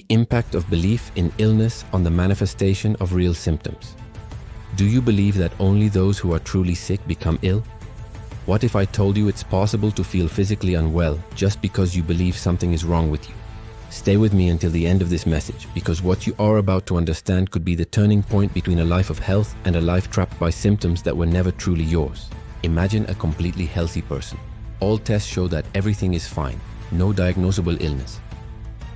impact of belief in illness on the manifestation of real symptoms. Do you believe that only those who are truly sick become ill? What if I told you it's possible to feel physically unwell just because you believe something is wrong with you? Stay with me until the end of this message, because what you are about to understand could be the turning point between a life of health and a life trapped by symptoms that were never truly yours. Imagine a completely healthy person. All tests show that everything is fine, no diagnosable illness.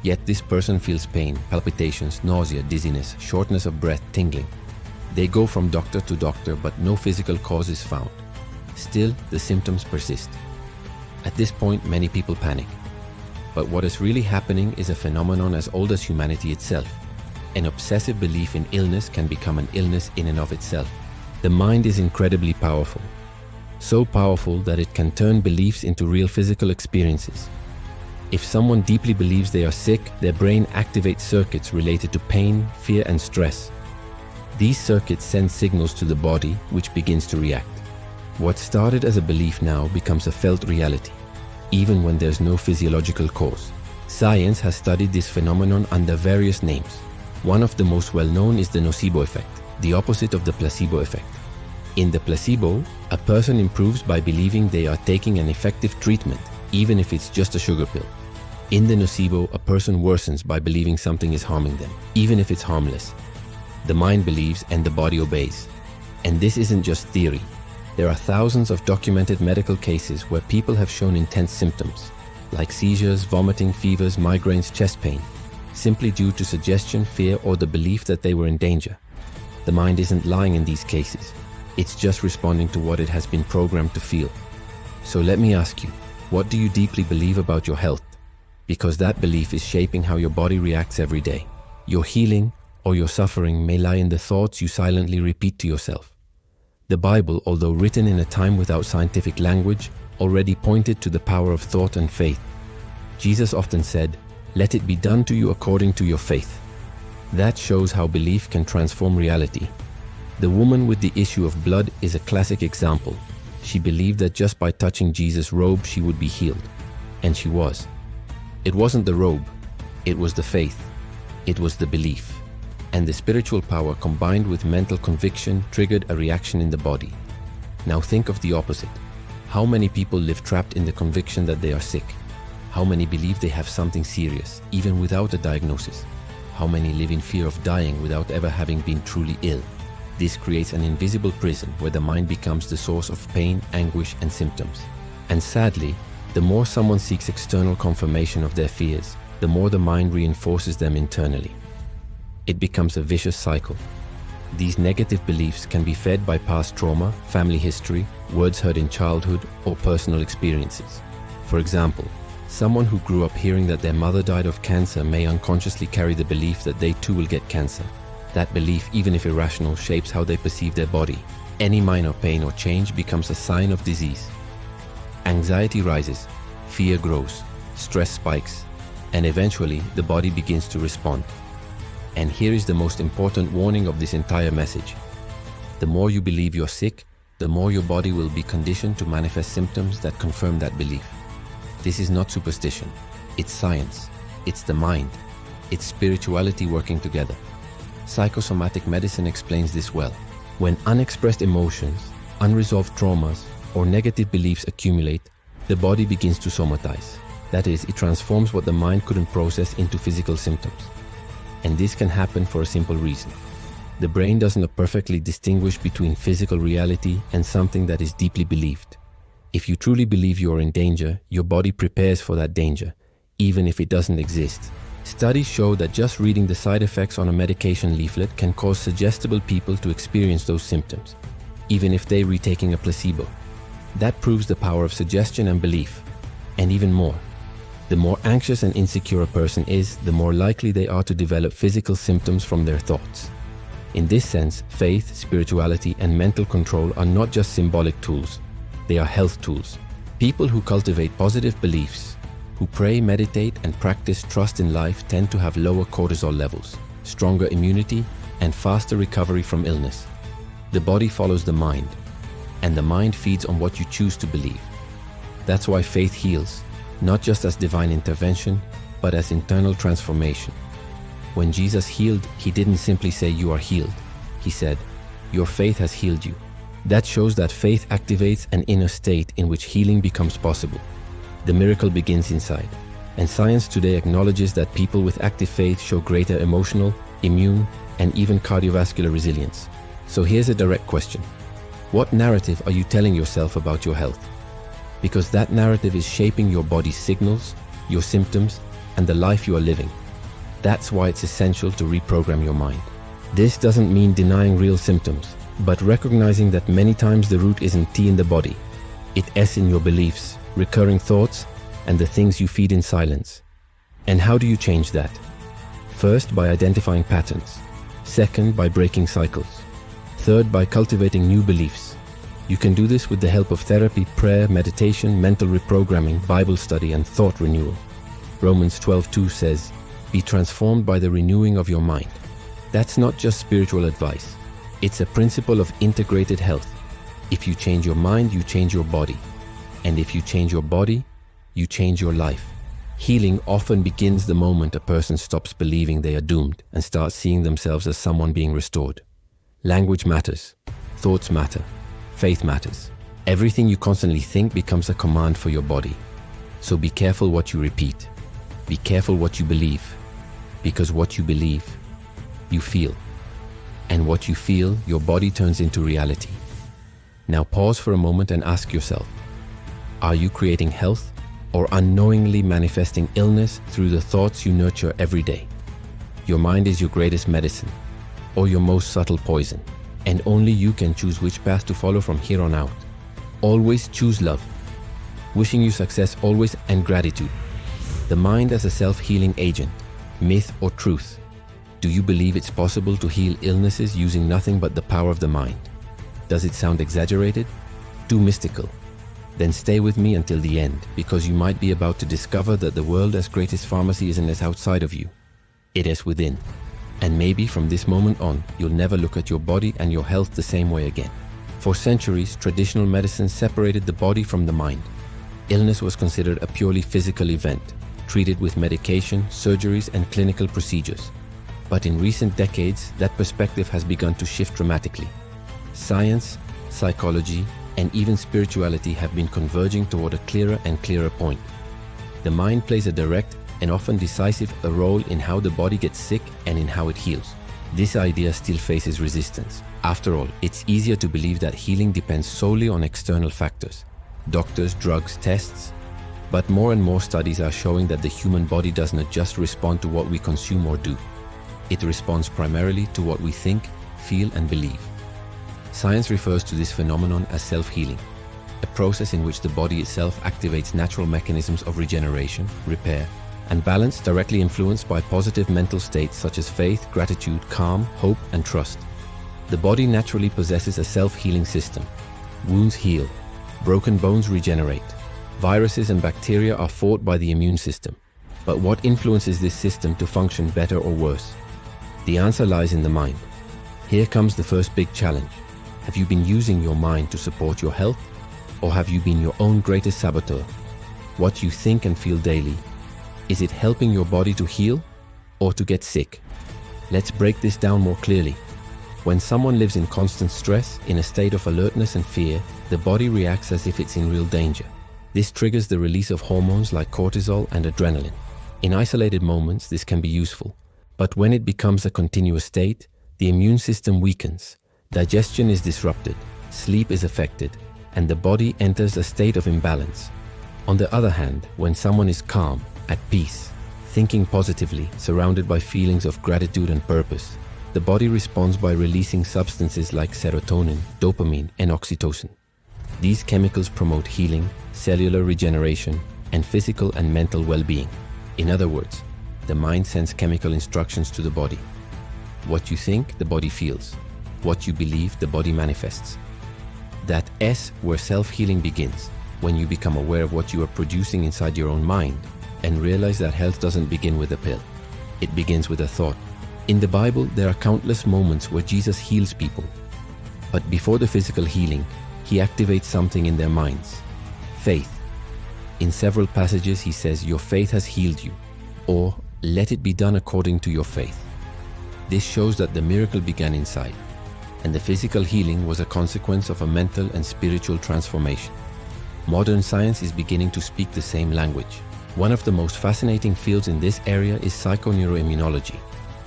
Yet this person feels pain, palpitations, nausea, dizziness, shortness of breath, tingling. They go from doctor to doctor, but no physical cause is found. Still, the symptoms persist. At this point, many people panic. But what is really happening is a phenomenon as old as humanity itself. An obsessive belief in illness can become an illness in and of itself. The mind is incredibly powerful. So powerful that it can turn beliefs into real physical experiences. If someone deeply believes they are sick, their brain activates circuits related to pain, fear, and stress. These circuits send signals to the body, which begins to react. What started as a belief now becomes a felt reality, even when there's no physiological cause. Science has studied this phenomenon under various names. One of the most well-known is the nocebo effect, the opposite of the placebo effect. In the placebo, a person improves by believing they are taking an effective treatment, even if it's just a sugar pill. In the nocebo, a person worsens by believing something is harming them, even if it's harmless. The mind believes and the body obeys. And this isn't just theory. There are thousands of documented medical cases where people have shown intense symptoms, like seizures, vomiting, fevers, migraines, chest pain, simply due to suggestion, fear, or the belief that they were in danger. The mind isn't lying in these cases. It's just responding to what it has been programmed to feel. So let me ask you, what do you deeply believe about your health? Because that belief is shaping how your body reacts every day. Your healing or your suffering may lie in the thoughts you silently repeat to yourself. The Bible, although written in a time without scientific language, already pointed to the power of thought and faith. Jesus often said, "Let it be done to you according to your faith." That shows how belief can transform reality. The woman with the issue of blood is a classic example. She believed that just by touching Jesus' robe she would be healed. And she was. It wasn't the robe, it was the faith, it was the belief. And the spiritual power combined with mental conviction triggered a reaction in the body. Now think of the opposite. How many people live trapped in the conviction that they are sick? How many believe they have something serious, even without a diagnosis? How many live in fear of dying without ever having been truly ill? This creates an invisible prison where the mind becomes the source of pain, anguish, and symptoms. And sadly, the more someone seeks external confirmation of their fears, the more the mind reinforces them internally. It becomes a vicious cycle. These negative beliefs can be fed by past trauma, family history, words heard in childhood, or personal experiences. For example, someone who grew up hearing that their mother died of cancer may unconsciously carry the belief that they too will get cancer. That belief, even if irrational, shapes how they perceive their body. Any minor pain or change becomes a sign of disease. Anxiety rises, fear grows, stress spikes, and eventually the body begins to respond. And here is the most important warning of this entire message. The more you believe you're sick, the more your body will be conditioned to manifest symptoms that confirm that belief. This is not superstition. It's science. It's the mind. It's spirituality working together. Psychosomatic medicine explains this well. When unexpressed emotions, unresolved traumas, or negative beliefs accumulate, the body begins to somatize. That is, it transforms what the mind couldn't process into physical symptoms. And this can happen for a simple reason. The brain doesn't perfectly distinguish between physical reality and something that is deeply believed. If you truly believe you are in danger, your body prepares for that danger, even if it doesn't exist. Studies show that just reading the side effects on a medication leaflet can cause suggestible people to experience those symptoms, even if they're retaking a placebo. That proves the power of suggestion and belief. And even more, the more anxious and insecure a person is, the more likely they are to develop physical symptoms from their thoughts. In this sense, faith, spirituality, and mental control are not just symbolic tools, they are health tools. People who cultivate positive beliefs, who pray, meditate, and practice trust in life tend to have lower cortisol levels, stronger immunity, and faster recovery from illness. The body follows the mind, and the mind feeds on what you choose to believe. That's why faith heals, not just as divine intervention, but as internal transformation. When Jesus healed, he didn't simply say you are healed. He said, your faith has healed you. That shows that faith activates an inner state in which healing becomes possible. The miracle begins inside. And science today acknowledges that people with active faith show greater emotional, immune, and even cardiovascular resilience. So here's a direct question. What narrative are you telling yourself about your health? Because that narrative is shaping your body's signals, your symptoms, and the life you are living. That's why it's essential to reprogram your mind. This doesn't mean denying real symptoms, but recognizing that many times the root isn't T in the body. It's S in your beliefs, recurring thoughts, and the things you feed in silence. And how do you change that? First, by identifying patterns. Second, by breaking cycles. Third, by cultivating new beliefs. You can do this with the help of therapy, prayer, meditation, mental reprogramming, Bible study, and thought renewal. Romans 12:2 says, be transformed by the renewing of your mind. That's not just spiritual advice. It's a principle of integrated health. If you change your mind, you change your body. And if you change your body, you change your life. Healing often begins the moment a person stops believing they are doomed and starts seeing themselves as someone being restored. Language matters. Thoughts matter. Faith matters. Everything you constantly think becomes a command for your body. So be careful what you repeat. Be careful what you believe. Because what you believe, you feel. And what you feel, your body turns into reality. Now pause for a moment and ask yourself, are you creating health or unknowingly manifesting illness through the thoughts you nurture every day? Your mind is your greatest medicine or your most subtle poison, and only you can choose which path to follow from here on out. Always choose love. Wishing you success always, and gratitude. The mind as a self-healing agent, myth or truth? Do you believe it's possible to heal illnesses using nothing but the power of the mind? Does it sound exaggerated? Too mystical? Then stay with me until the end, because you might be about to discover that the world's greatest pharmacy isn't as outside of you. It is within. And maybe from this moment on, you'll never look at your body and your health the same way again. For centuries, traditional medicine separated the body from the mind. Illness was considered a purely physical event, treated with medication, surgeries, and clinical procedures. But in recent decades, that perspective has begun to shift dramatically. Science, psychology, and even spirituality have been converging toward a clearer and clearer point. The mind plays a direct and often decisive role in how the body gets sick and in how it heals. This idea still faces resistance. After all, it's easier to believe that healing depends solely on external factors, doctors, drugs, tests. But more and more studies are showing that the human body does not just respond to what we consume or do. It responds primarily to what we think, feel, and believe. Science refers to this phenomenon as self-healing, a process in which the body itself activates natural mechanisms of regeneration, repair, and balance directly influenced by positive mental states such as faith, gratitude, calm, hope, and trust. The body naturally possesses a self-healing system. Wounds heal, broken bones regenerate, viruses and bacteria are fought by the immune system. But what influences this system to function better or worse? The answer lies in the mind. Here comes the first big challenge. Have you been using your mind to support your health? Or have you been your own greatest saboteur? What you think and feel daily, is it helping your body to heal or to get sick? Let's break this down more clearly. When someone lives in constant stress, in a state of alertness and fear, the body reacts as if it's in real danger. This triggers the release of hormones like cortisol and adrenaline. In isolated moments, this can be useful. But when it becomes a continuous state, the immune system weakens. Digestion is disrupted, sleep is affected, and the body enters a state of imbalance. On the other hand, when someone is calm, at peace, thinking positively, surrounded by feelings of gratitude and purpose, the body responds by releasing substances like serotonin, dopamine, and oxytocin. These chemicals promote healing, cellular regeneration, and physical and mental well-being. In other words, the mind sends chemical instructions to the body. What you think, the body feels. What you believe, the body manifests. That S where self-healing begins, when you become aware of what you are producing inside your own mind and realize that health doesn't begin with a pill. It begins with a thought. In the Bible, there are countless moments where Jesus heals people. But before the physical healing, he activates something in their minds. Faith. In several passages, he says, "Your faith has healed you," or "Let it be done according to your faith." This shows that the miracle began inside, and the physical healing was a consequence of a mental and spiritual transformation. Modern science is beginning to speak the same language. One of the most fascinating fields in this area is psychoneuroimmunology,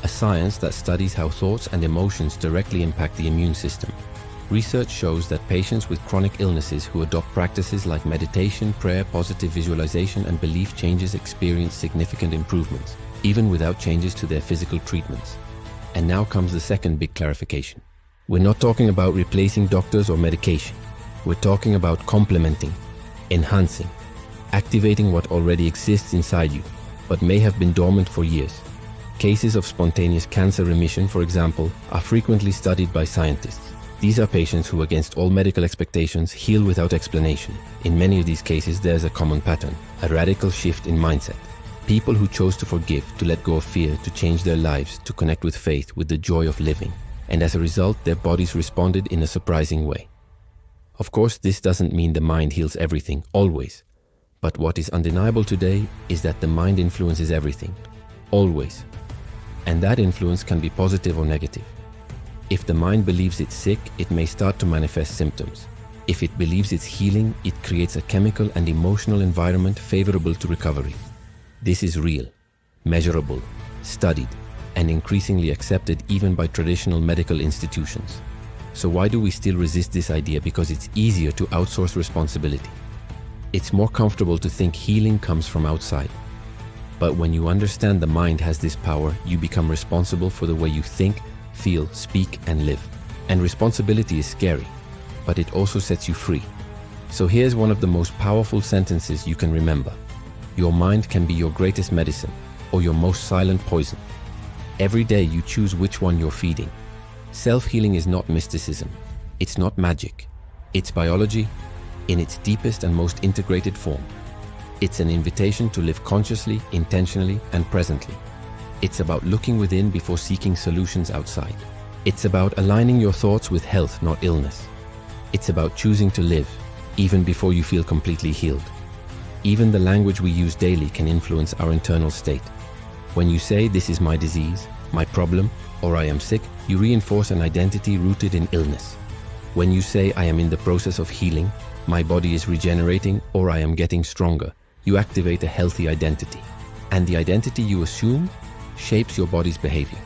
a science that studies how thoughts and emotions directly impact the immune system. Research shows that patients with chronic illnesses who adopt practices like meditation, prayer, positive visualization, and belief changes experience significant improvements, even without changes to their physical treatments. And now comes the second big clarification. We're not talking about replacing doctors or medication. We're talking about complementing, enhancing, activating what already exists inside you, but may have been dormant for years. Cases of spontaneous cancer remission, for example, are frequently studied by scientists. These are patients who, against all medical expectations, heal without explanation. In many of these cases, there's a common pattern, a radical shift in mindset. People who chose to forgive, to let go of fear, to change their lives, to connect with faith, with the joy of living. And as a result, their bodies responded in a surprising way. Of course, this doesn't mean the mind heals everything, always. But what is undeniable today is that the mind influences everything, always. And that influence can be positive or negative. If the mind believes it's sick, it may start to manifest symptoms. If it believes it's healing, it creates a chemical and emotional environment favorable to recovery. This is real, measurable, studied, and increasingly accepted even by traditional medical institutions. So why do we still resist this idea? Because it's easier to outsource responsibility. It's more comfortable to think healing comes from outside. But when you understand the mind has this power, you become responsible for the way you think, feel, speak, and live. And responsibility is scary, but it also sets you free. So here's one of the most powerful sentences you can remember. Your mind can be your greatest medicine, or your most silent poison. Every day you choose which one you're feeding. Self-healing is not mysticism. It's not magic. It's biology in its deepest and most integrated form. It's an invitation to live consciously, intentionally, and presently. It's about looking within before seeking solutions outside. It's about aligning your thoughts with health, not illness. It's about choosing to live, even before you feel completely healed. Even the language we use daily can influence our internal state. When you say, "This is my disease, my problem," or "I am sick," you reinforce an identity rooted in illness. When you say, "I am in the process of healing, my body is regenerating," or "I am getting stronger," you activate a healthy identity. And the identity you assume shapes your body's behavior.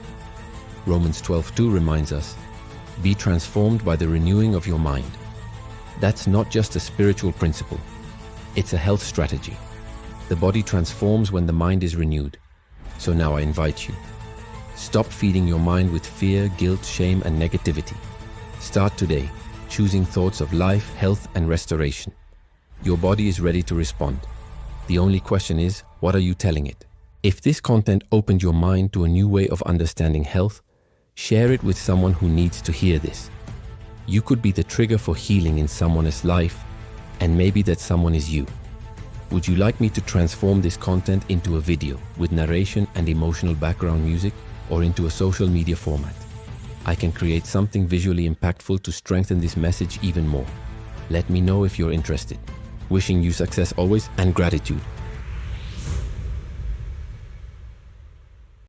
Romans 12:2 reminds us, "Be transformed by the renewing of your mind." That's not just a spiritual principle. It's a health strategy. The body transforms when the mind is renewed. So now I invite you. Stop feeding your mind with fear, guilt, shame, and negativity. Start today, choosing thoughts of life, health, and restoration. Your body is ready to respond. The only question is, what are you telling it? If this content opened your mind to a new way of understanding health, share it with someone who needs to hear this. You could be the trigger for healing in someone's life, and maybe that someone is you. Would you like me to transform this content into a video with narration and emotional background music, or into a social media format? I can create something visually impactful to strengthen this message even more. Let me know if you're interested. Wishing you success always and gratitude.